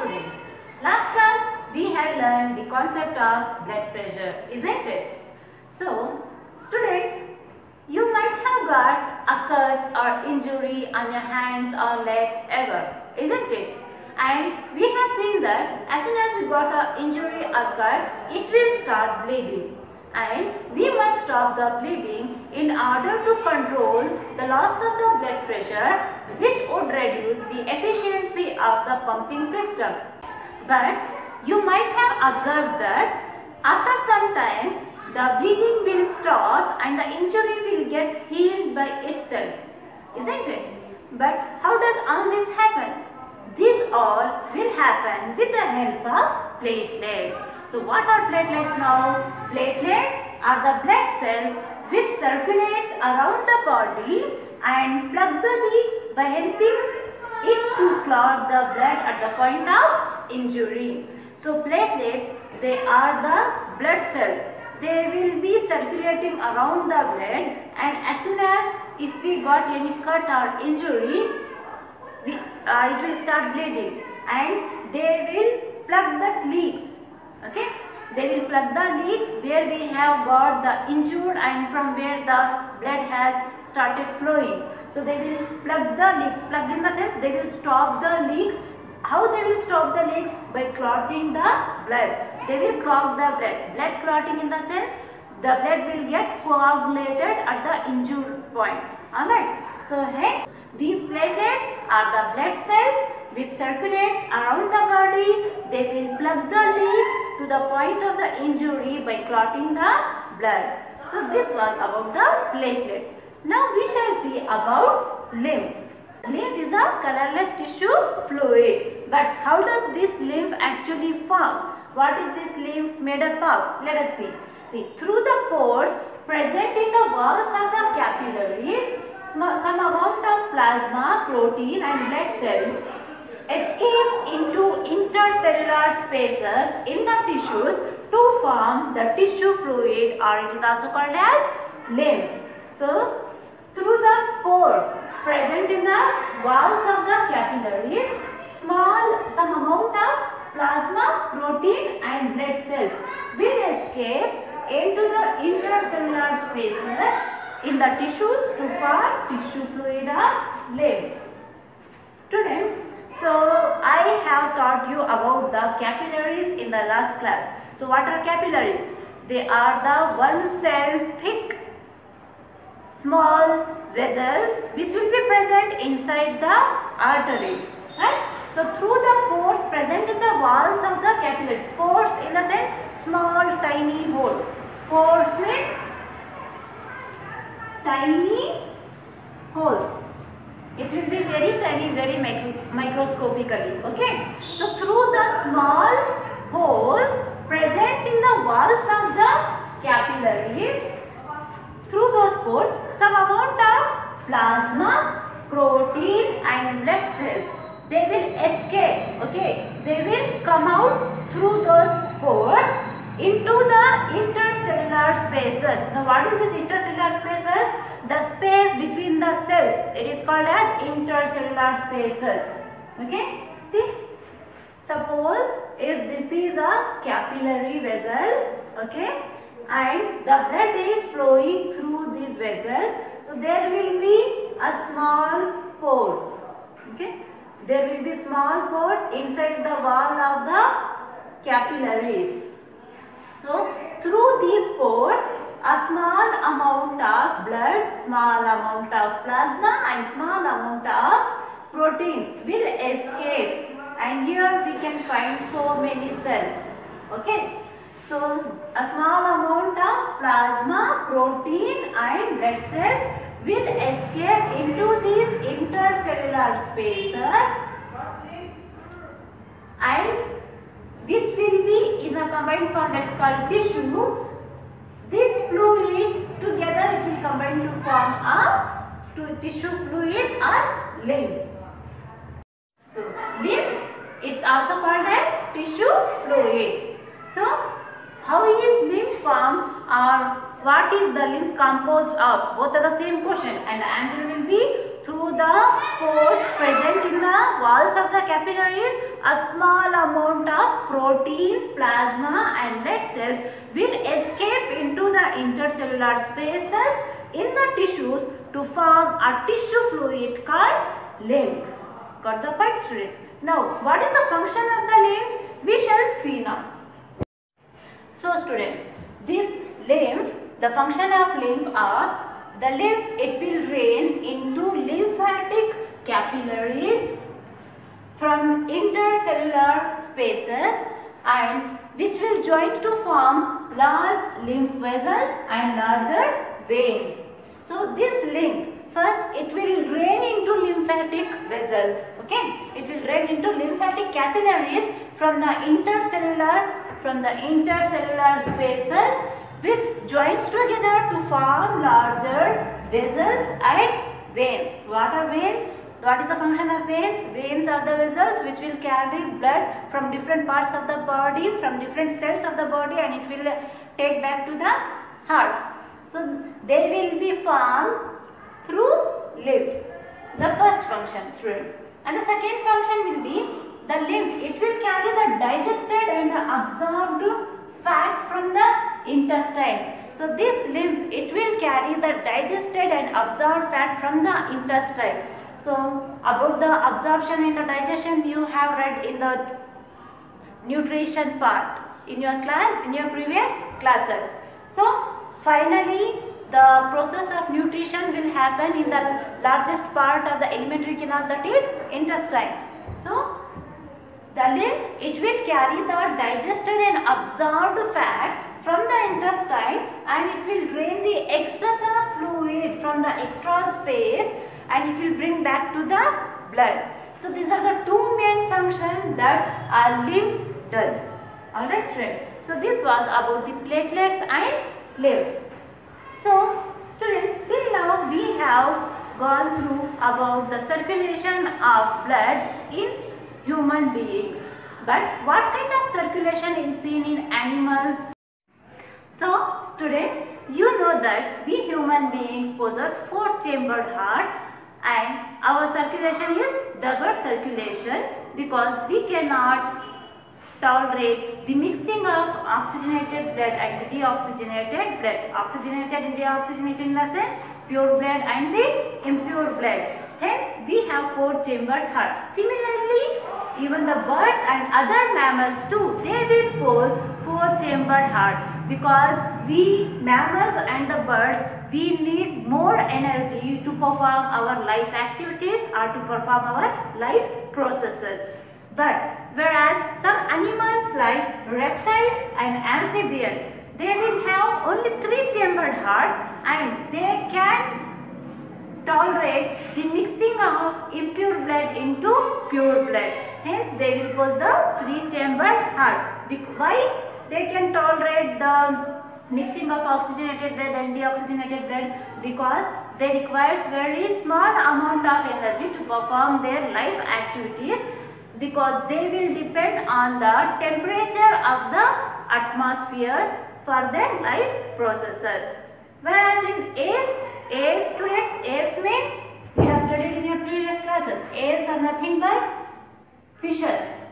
students, last class we had learned the concept of blood pressure, isn't it? So, students, you might have got a cut or injury on your hands or legs ever, isn't it? And we have seen that as soon as we got an injury or cut, it will start bleeding. And we must stop the bleeding in order to control the loss of the blood pressure, which would reduce the efficiency of the pumping system. But you might have observed that after some time the bleeding will stop and the injury will get healed by itself, isn't it? But how does all this happen? This all will happen with the help of platelets. So what are platelets now? Platelets are the blood cells which circulates around the body and plug the leaks by helping it to clot the blood at the point of injury. So platelets, they are the blood cells. They will be circulating around the blood, and as soon as if we got any cut or injury, it will start bleeding and they will plug the leaks. Okay, they will plug the leaks where we have got the injured and from where the blood has started flowing. So they will plug the leaks. Plug in the sense they will stop the leaks. How they will stop the leaks? By clotting the blood. They will clot the blood. Blood clotting in the sense the blood will get coagulated at the injured point. Alright. So hence these platelets are the blood cells which circulates around the body. They will plug the leaks to the point of the injury by clotting the blood. So this was about the platelets. Now we shall see about lymph. Lymph is a colorless tissue fluid. But how does this lymph actually form? What is this lymph made up of? Let us see. See, through the pores present in the walls of the capillaries, some amount of plasma, protein and blood cells escape into intercellular spaces in the tissues to form the tissue fluid, or it is also called as lymph. So, through the pores present in the walls of the capillaries, some amount of plasma, protein and blood cells will escape into the intercellular spaces in the tissues to form tissue fluid or lymph. Students, so I have taught you about the capillaries in the last class. So what are capillaries? They are the one cell thick small vessels which will be present inside the arteries. Right? So through the pores present in the walls of the capillaries. Pores in the sense small tiny holes. Pores means tiny holes. It will be very tiny, very microscopically. Okay. So through the small holes present in the walls of the capillaries, through those pores, some amount of plasma, protein and blood cells, they will escape. Okay. They will come out through those pores into the intercellular spaces. Now what is this intercellular spaces? The space between the cells. It is called as intercellular spaces. Okay. See. Suppose if this is a capillary vessel. Okay. And the blood is flowing through these vessels. So there will be a small pores. Okay. There will be small pores inside the wall of the capillaries. So through these pores, a small amount of blood, small amount of plasma and small amount of proteins will escape, and here we can find so many cells. Okay. So a small amount of plasma, protein and blood cells will escape into these intercellular spaces and which will be in a combined form, that is called tissue. This fluid together it will combine to form a tissue fluid or lymph. So lymph, it's also called as tissue fluid. So how is lymph formed, or what is the lymph composed of? Both are the same question, and the answer will be through the pores present in the walls of the capillaries, a small amount of proteins, plasma and blood cells will escape into the intercellular spaces in the tissues to form a tissue fluid called lymph. Got the point, students? Now, what is the function of the lymph? We shall see now. So, students, this lymph, the function of lymph are, the lymph, it will drain into lymphatic capillaries from intercellular spaces and which will join to form large lymph vessels and larger veins. So this lymph, first it will drain into lymphatic vessels, okay? It will drain into lymphatic capillaries from the intercellular spaces which joins together to form larger vessels and veins. What are veins? What is the function of veins? Veins are the vessels which will carry blood from different parts of the body, from different cells of the body, and it will take back to the heart. So they will be formed through lymph. The first function, students. And the second function will be the lymph. It will carry the digested and the absorbed fat from the intestine. So this lymph, it will carry the digested and absorbed fat from the intestine. So about the absorption and the digestion you have read in the nutrition part in your class, in your previous classes. So finally the process of nutrition will happen in the largest part of the alimentary canal, that is intestine. So the lymph, it will carry the digested and absorbed fat from the intestine and it will drain the excess of fluid from the extra space and it will bring back to the blood. So these are the two main functions that our lymph does. Alright, students. So this was about the platelets and lymph. So students, till now we have gone through about the circulation of blood in human beings. But what kind of circulation is seen in animals? So students, you know that we human beings possess 4-chambered heart and our circulation is double circulation because we cannot tolerate the mixing of oxygenated blood and the deoxygenated blood. Oxygenated and deoxygenated in the sense pure blood and the impure blood. Hence, we have 4-chambered heart. Similarly, even the birds and other mammals too, they will pose 4-chambered heart because we mammals and the birds, we need more energy to perform our life activities or to perform our life processes. But whereas some animals like reptiles and amphibians, they will have only 3-chambered heart and they can tolerate the mixing of impure blood into pure blood. Hence, they will pose the 3-chambered heart. Why? They can tolerate the mixing of oxygenated blood and deoxygenated blood because they requires very small amount of energy to perform their life activities because they will depend on the temperature of the atmosphere for their life processes. Whereas in apes, students, apes means, you have studied in your previous classes, apes are nothing but fishes.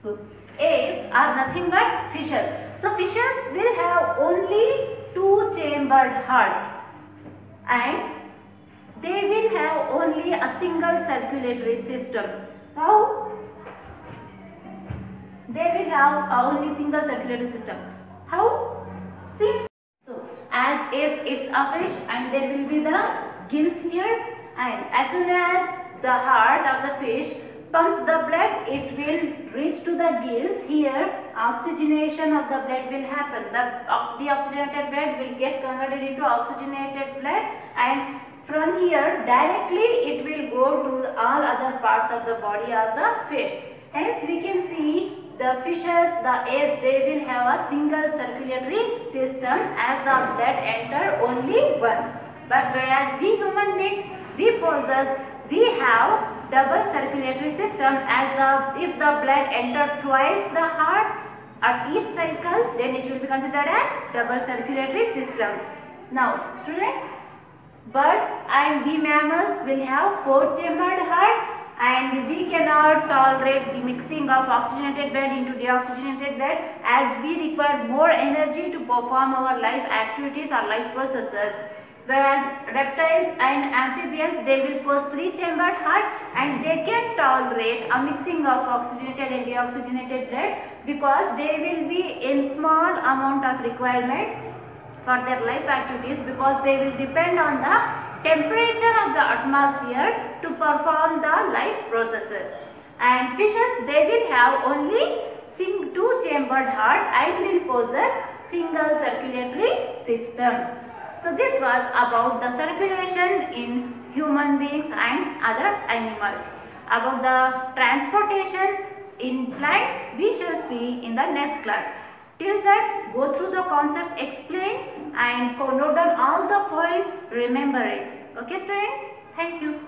So apes are nothing but fishes. So fishes will have only 2-chambered heart and they will have only a single circulatory system. How? They will have only single circulatory system. How? See? So as if it's a fish and there will be the gills here, and as soon as the heart of the fish pumps the blood, it will reach to the gills. Here oxygenation of the blood will happen. The deoxygenated blood will get converted into oxygenated blood and from here directly it will go to all other parts of the body of the fish. Hence we can see the fishes, the apes, they will have a single circulatory system as the blood enter only once. But whereas we human beings, we have double circulatory system as if the blood enter twice the heart at each cycle, then it will be considered as double circulatory system. Now students, Birds and we mammals will have 4-chambered heart, and we cannot tolerate the mixing of oxygenated blood into deoxygenated blood, as we require more energy to perform our life activities or life processes. Whereas reptiles and amphibians, they will possess 3-chambered heart, and they can tolerate a mixing of oxygenated and deoxygenated blood, because they will be in small amount of requirement for their life activities, because they will depend on the temperature of the atmosphere to perform the life processes. And fishes, they will have only 2-chambered heart and will possess single circulatory system. So this was about the circulation in human beings and other animals. About the transportation in plants, we shall see in the next class. Till that, go through the concept, explain, and note down all the points, remember it. Okay students? Thank you.